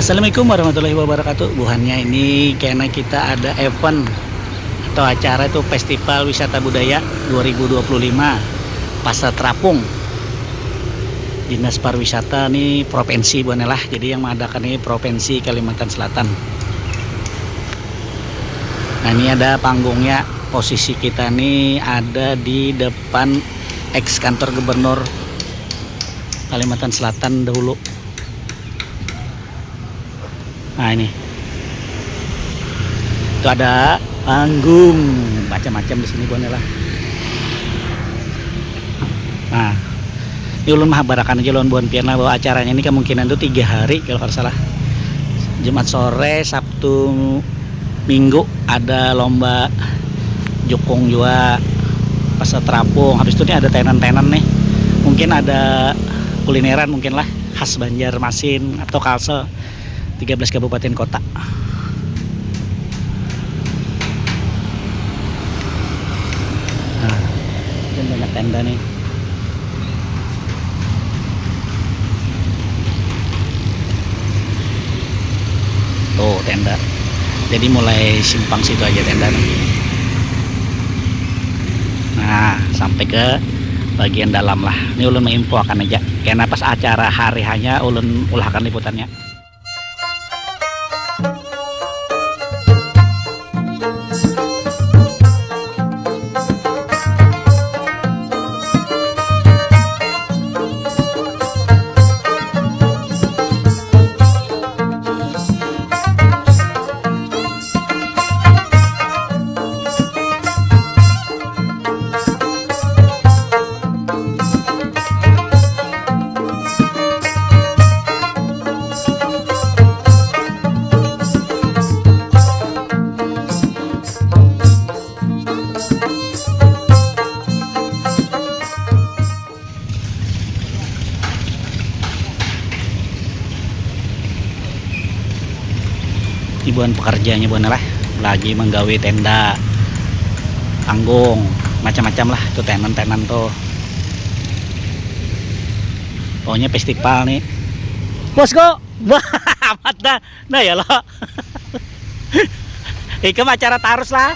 Assalamualaikum warahmatullahi wabarakatuh. Buhannya ini karena kita ada event atau acara itu Festival Wisata Budaya 2025 Pasar Terapung. Dinas Pariwisata nih provinsi buahnya lah. Jadi yang mengadakan ini Provinsi Kalimantan Selatan. Nah, ini ada panggungnya. Posisi kita nih ada di depan ex kantor gubernur Kalimantan Selatan dahulu. Nah, ini itu ada panggung macam-macam di sini buahnya lah. Nah, ini ulun mah barakan aja ulun buan pian lah bahwa acaranya ini kemungkinan tuh 3 hari kalau nggak salah. Jumat sore, Sabtu, Minggu ada lomba jukung juga pasar terapung. Habis itu nih ada tenan-tenan nih. Mungkin ada kulineran mungkin lah khas Banjarmasin atau Kalsel 13 kabupaten kota. Nah, dan banyak tenda nih. Tuh tenda. Jadi mulai simpang situ aja tenda nih. Nah, sampai ke bagian dalam lah. Ini ulun menginfo akan aja. Karena pas acara hari hanya ulun ulahkan liputannya. Ibuan pekerjanya buan lah lagi menggawe tenda panggung macam-macam lah tuh tenan-tenan tuh. Pokoknya festival nih bosku. Wah amat dah. Nah ya lo ikam acara tarus lah.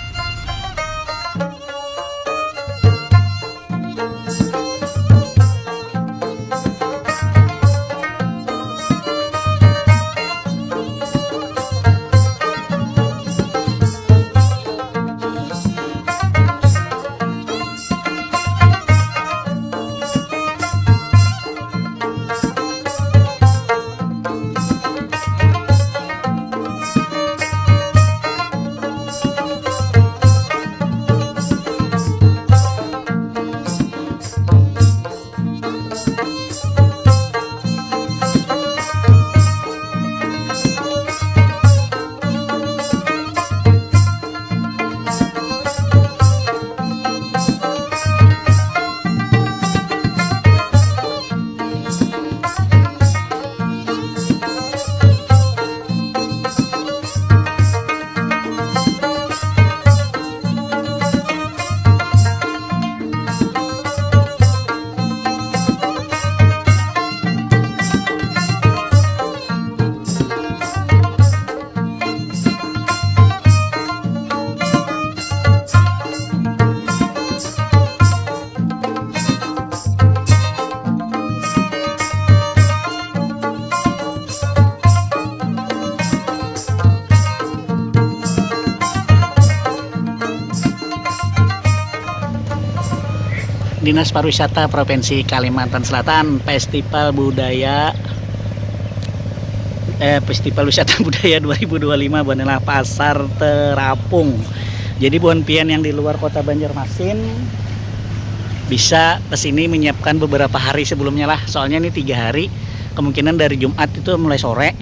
Dinas Pariwisata Provinsi Kalimantan Selatan Festival Wisata Budaya 2025 Buanela Pasar Terapung. Jadi buan pian yang di luar kota Banjarmasin bisa kesini menyiapkan beberapa hari sebelumnya lah. Soalnya ini 3 hari, kemungkinan dari Jumat itu mulai sore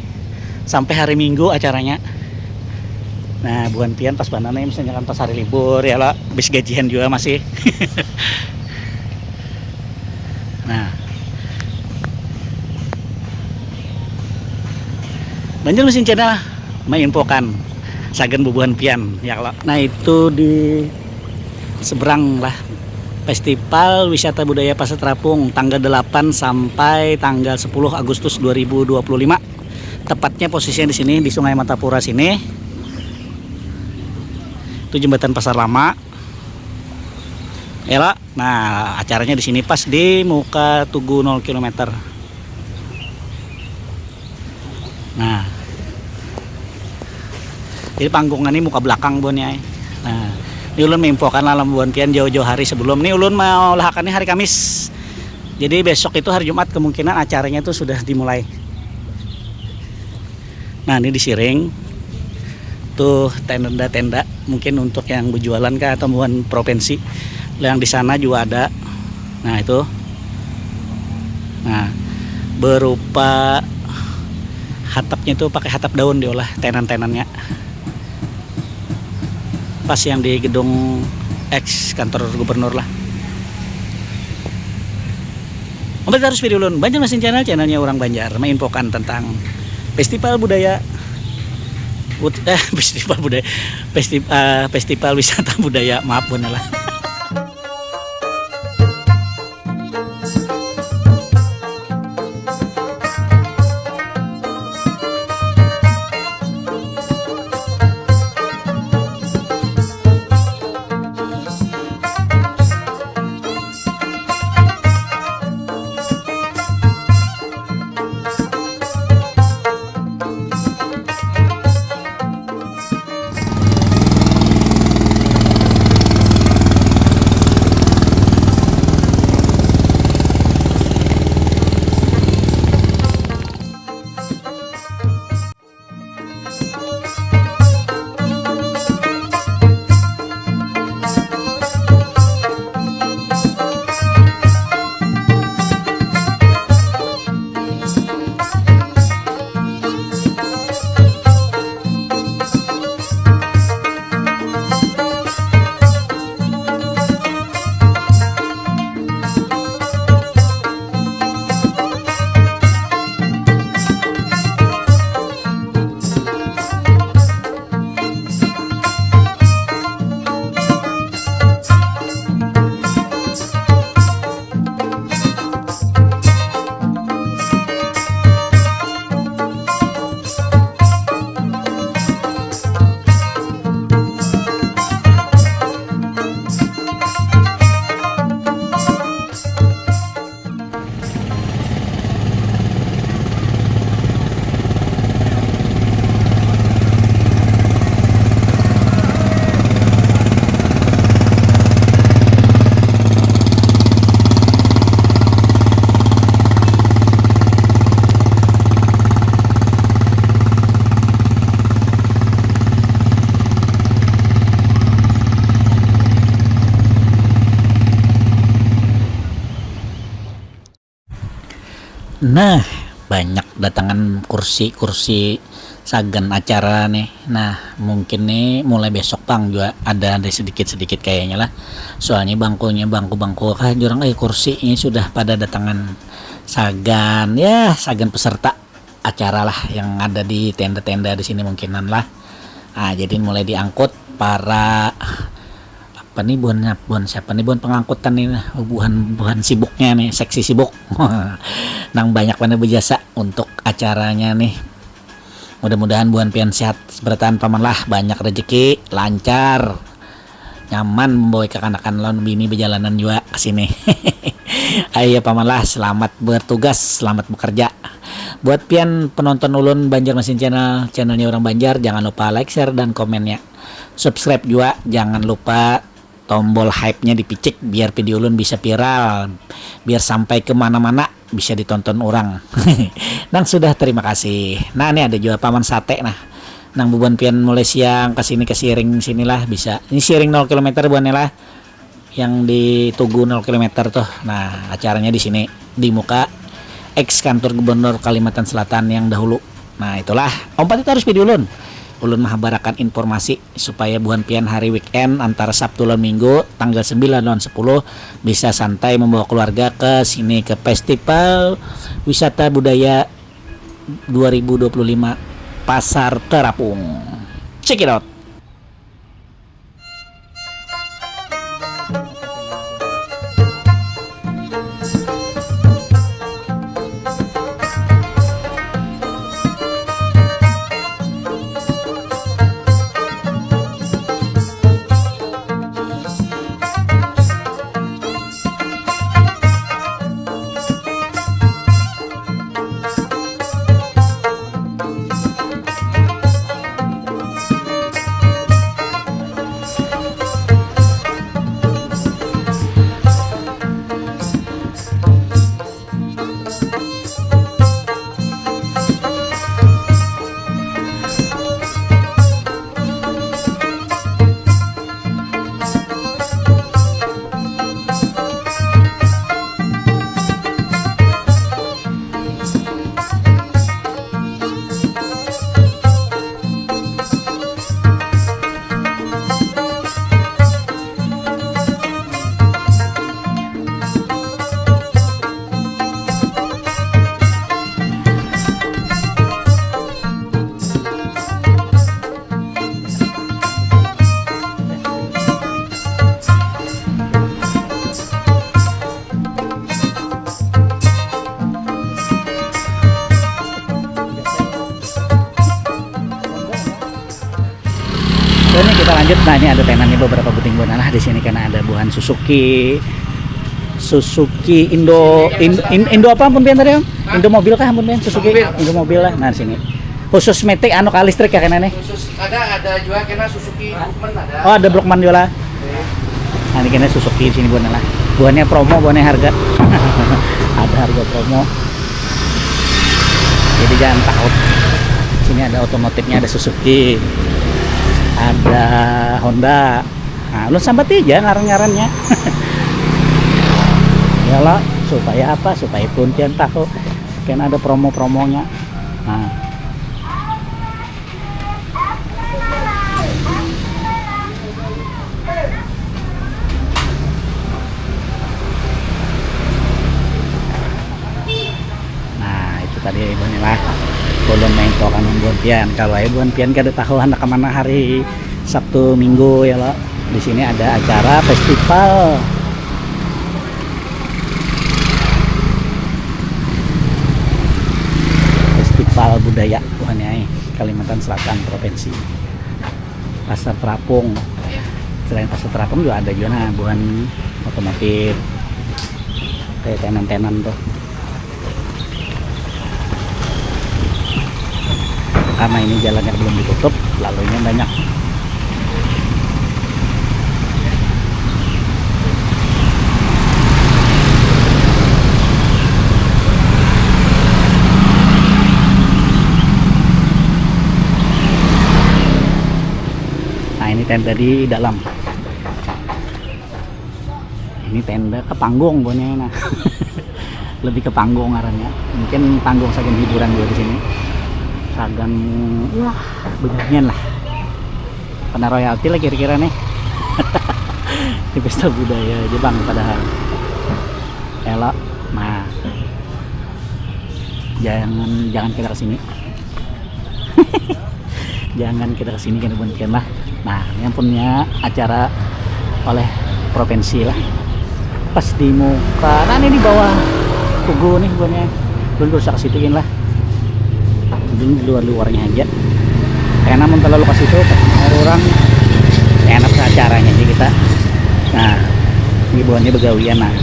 sampai hari Minggu acaranya. Nah buan pian pas banana misalnya kan pas hari libur ya lah, habis gajian juga masih. Nah, Banjarmasin channel menginfokan sagan bubuhan pian ya kalau. Nah itu di seberang lah Festival Wisata Budaya Pasar Terapung tanggal 8 sampai tanggal 10 Agustus 2025 Tepatnya posisinya di sini di Sungai Matapura sini. Itu jembatan Pasar Lama. Ela, nah acaranya di sini pas di muka Tugu 0 km. Nah, jadi panggungan ini muka belakang buan ya. Nah, ini ulun menginfokan alam buan pian jauh-jauh hari sebelum ini ulun mau lahakannya hari Kamis. Jadi besok itu hari Jumat kemungkinan acaranya itu sudah dimulai. Nah ini disiring tuh tenda-tenda mungkin untuk yang berjualan kah atau buan provinsi. Yang di sana juga ada. Nah itu, nah berupa hatapnya itu pakai hatap daun diolah tenan-tenannya. Pas yang di gedung X kantor gubernur lah. Obat harus video ulun Banjarmasin channelnya orang Banjar menginfokan tentang festival budaya festival wisata budaya, maaf benelah. Nah, banyak datangan kursi-kursi sagan acara nih. Nah, mungkin nih mulai besok Bang juga ada sedikit-sedikit kayaknya lah. Soalnya bangku-bangku kah jurang kursi ini sudah pada datangan sagan ya, sagan peserta acara lah yang ada di tenda-tenda di sini mungkinan lah. Nah, jadi mulai diangkut para apa nih buan siapa nih buan pengangkutan nih buan sibuknya nih, seksi sibuk nang banyak mana berjasa untuk acaranya nih. Mudah-mudahan buan pian sehat bertahan paman lah, banyak rezeki, lancar, nyaman membawa kekanakan lawan bini berjalanan juga ke sini. Ayo paman lah, selamat bertugas, selamat bekerja. Buat pian penonton ulun Banjarmasin channelnya orang Banjar, jangan lupa like, share dan komennya. Subscribe juga, jangan lupa tombol hype-nya dipicik biar video ulun bisa viral, biar sampai kemana-mana bisa ditonton orang. Nang sudah terima kasih. Nah ini ada juga paman sate nah. Nang buban pian mulai siang kesini ke Siring sinilah bisa. Ini Siring 0 km buannya lah. Yang di Tugu 0 km tuh. Nah acaranya di sini di muka ex kantor gubernur Kalimantan Selatan yang dahulu. Nah itulah. Ompat itu harus video ulun. Ulun mahabarakan informasi supaya buan pian hari weekend antara Sabtu dan Minggu tanggal 9 dan 10 bisa santai membawa keluarga ke sini ke Festival Wisata Budaya 2025 Pasar Terapung. Check it out. lanjut. Nah, ini ada tenannya beberapa puting buana lah di sini karena ada buahan Suzuki Indo apa pun pian tadi Om? Indo mobil kah pun pian? Suzuki Indo mobil lah. Nah, di sini. Khusus metik anu ka listrik ya kena nih. Khusus ada juga kena Suzuki Brookman ada. Oh, ada Brookman juga. Nah, ini kena Suzuki di sini buana lah. Buannya promo, buannya harga. Ada harga promo. Jadi jangan takut. Sini ada otomotifnya, ada Suzuki, ada Honda. Nah, lu sambat aja ngaran-ngarannya. Yalah, supaya apa? Supaya pun pian tahu kan ada promo-promonya. Nah, itu tadi ibunya lah. Belum mentok kan buan pian. Kalau buan pian kada tahu hendak kemana hari Sabtu Minggu ya lo. Di sini ada acara festival. Festival budaya buannya Kalimantan Selatan Provinsi. Pasar Terapung. Selain Pasar Terapung juga ada juga nah buan otomotif. Kayak tenan-tenan tuh. Karena ini jalannya belum ditutup, lalunya banyak. Nah, ini tenda di dalam. Ini tenda ke panggung bonnya nah. Lebih ke panggung ngarannya. Mungkin panggung saking hiburan juga di sini. Sagan wah benarnya lah kena royalti lah kira-kira nih. Di pesta budaya Jepang padahal elok. Nah, jangan kita kesini. Jangan kita kesini kan buntian lah. Nah, yang punya acara oleh provinsi lah pas di muka. Nah, ini di bawah tugu nih buannya belum usah kesituin lah. Di luar-luarnya aja karena namun terlalu ke situ orang enak acaranya aja kita. Nah, ini buahnya begawian nah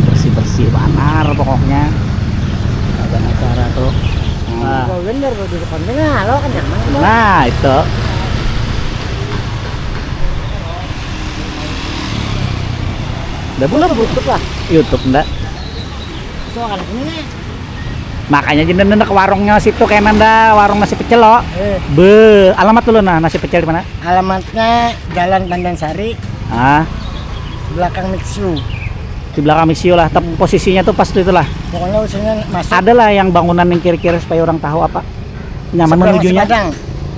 bersih-bersih banar pokoknya ada acara tuh. Bener di depannya lo kan nyaman. Nah, itu udah belum YouTube lah. YouTube enggak. Soalnya ini Makanya jenengan ke warungnya situ kayak nanda warung nasi pecel lo. Alamat dulu nah nasi pecel di mana? Alamatnya Jalan Pandansari. Belakang Mixu. Di belakang Mixu lah. Posisinya tuh pas itu lah. Pokoknya usulnya masuk. Ada lah yang bangunan yang kira-kira supaya orang tahu apa. Nyaman menujunya.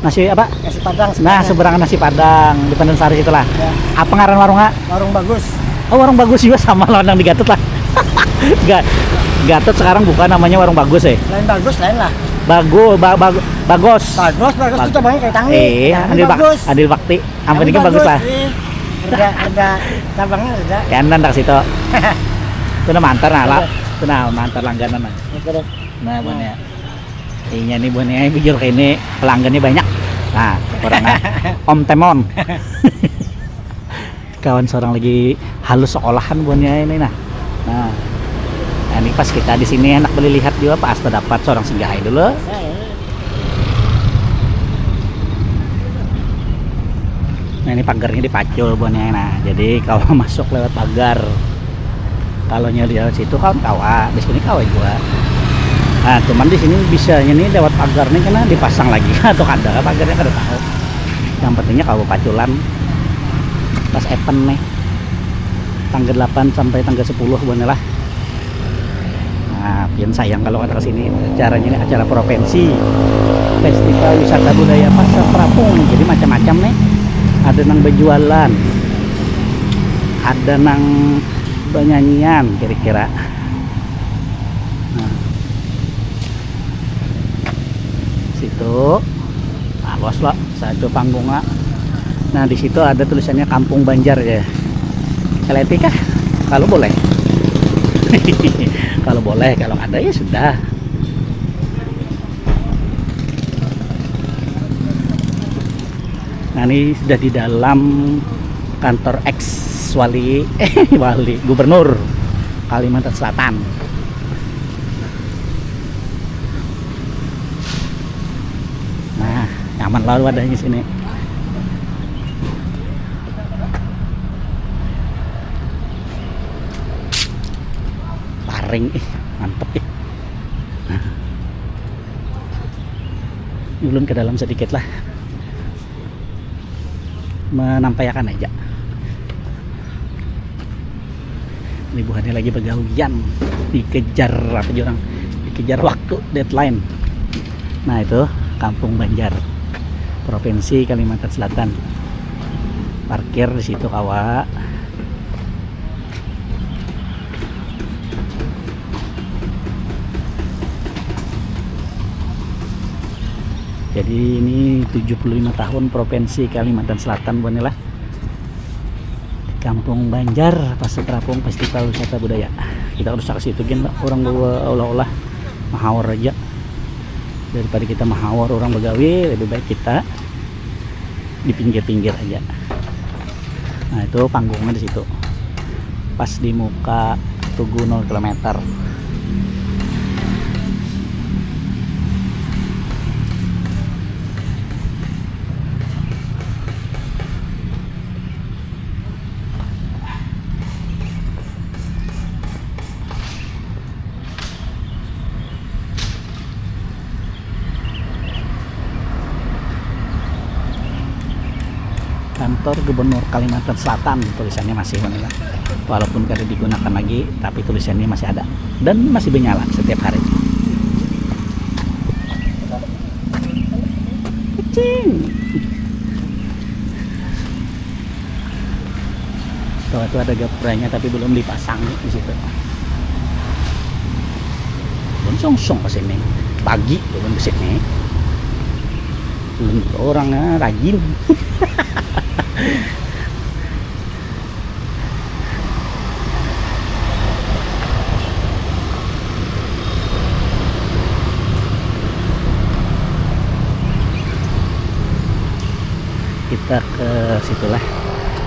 Nasi apa? Nasi Padang. Nah, seberang nasi Padang di Pandansari itulah. Ya. Apa ngaran warungnya? Warung Bagus. Oh, warung Bagus juga sama lawan yang di Gatot lah. Gatot sekarang bukan namanya warung Bagus ya? Lain Bagus, lain lah. Bagos itu banyak kayak tangi. Adil Bakti. Apa ini bagus lah. Ada cabangnya ada. Kanan tak situ. Itu nama antar lah. Itu nama antar langganan lah. Nah, buannya. Iya nih buannya bijur kayak ini pelanggannya banyak. Nah, orangnya Om Temon. Kawan seorang lagi halus sekolahan buannya ini nah. Nah, ini pas kita di sini enak beli lihat juga pas terdapat seorang singgah dulu. Nah, ini pagarnya dipacul buannya nah. Jadi kalau masuk lewat pagar. Kalau nyari lewat situ kan kawa, di sini kawa juga. Nah, cuman di sini bisa ini lewat pagar nih karena dipasang lagi atau kada pagarnya kada tahu. Yang pentingnya kawa paculan. Pas event nih tanggal 8 sampai tanggal 10 buannya lah. Nah, pian sayang kalau ada kesini acaranya ini acara provinsi Festival Wisata Budaya Pasar Terapung. Jadi macam-macam nih, ada nang berjualan, ada nang bernyanyian kira-kira. Nah, situ luas lah satu panggungnya. Nah, di situ ada tulisannya Kampung Banjar ya. Keleti kah? Kalau boleh. Kalau boleh, kalau ada ya sudah. Nah ini sudah di dalam kantor ex wali gubernur Kalimantan Selatan. Nah nyaman lalu adanya di sini. Paring, mantep ih. Nah, ulun ke dalam sedikit lah, menampakkan aja. Ini bukannya lagi begawian, dikejar apa orang, dikejar waktu, deadline. Nah itu Kampung Banjar, Provinsi Kalimantan Selatan. Parkir di situ kawa. Jadi ini 75 tahun Provinsi Kalimantan Selatan bonilah. Kampung Banjar Pasar Terapung Festival Wisata Budaya. Kita harus ke situ kan orang bawa olah-olah mahawar aja. Daripada kita mahawar orang begawi, lebih baik kita di pinggir-pinggir aja. Nah itu panggungnya di situ. Pas di muka Tugu 0 km. Kantor Gubernur Kalimantan Selatan, tulisannya masih mana, walaupun kada digunakan lagi tapi tulisannya masih ada dan masih menyala setiap hari. Kucing tuh itu ada gapranya tapi belum dipasang di situ. Belum songsong ke sini pagi, belum ke sini, belum orangnya rajin. Kita ke situlah.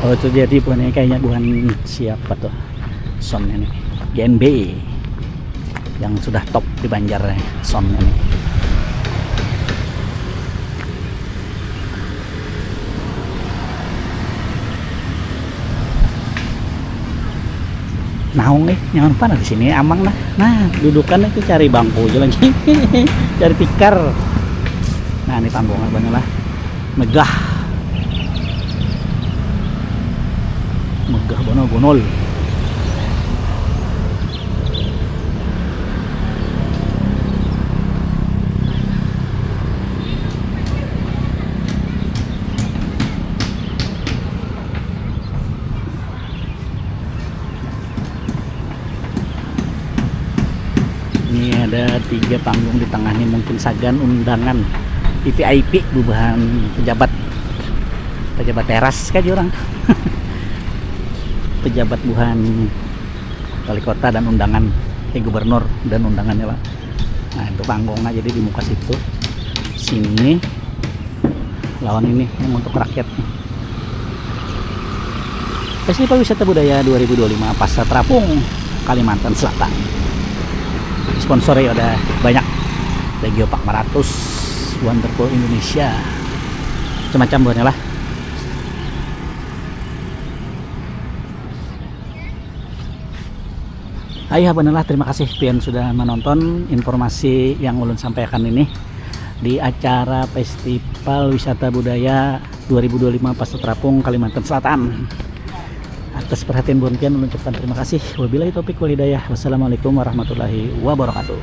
Oh itu jadi bukan kayaknya bukan siapa tuh sonnya nih, GNB yang sudah top di Banjar sonnya nih. Naung nih, nyaman mana di sini amang nah. Nah, dudukan itu cari bangku aja lagi. Cari tikar. Nah, ini panggungnya banyak lah. Megah. Megah bonol-bonol. Ini ada 3 panggung di tengah nih, mungkin sagan undangan VIP bubahan pejabat teras kan orang. Pejabat buhan wali kota dan undangan gubernur dan undangannya lah. Nah itu panggungnya jadi di muka situ, sini lawan ini yang untuk rakyat. Festival Wisata Budaya 2025 Pasar Terapung Kalimantan Selatan. Sponsori udah banyak, ada Geopark Marathus, Wonderful Indonesia, macam-macam buahnya lah. Ayah benerlah, terima kasih pian sudah menonton informasi yang ulun sampaikan ini di acara Festival Wisata Budaya 2025 Pasar Terapung Kalimantan Selatan. Atas perhatian buan pian ulun ucapkan terima kasih. Wabillahi taufik wal hidayah. Wassalamualaikum warahmatullahi wabarakatuh.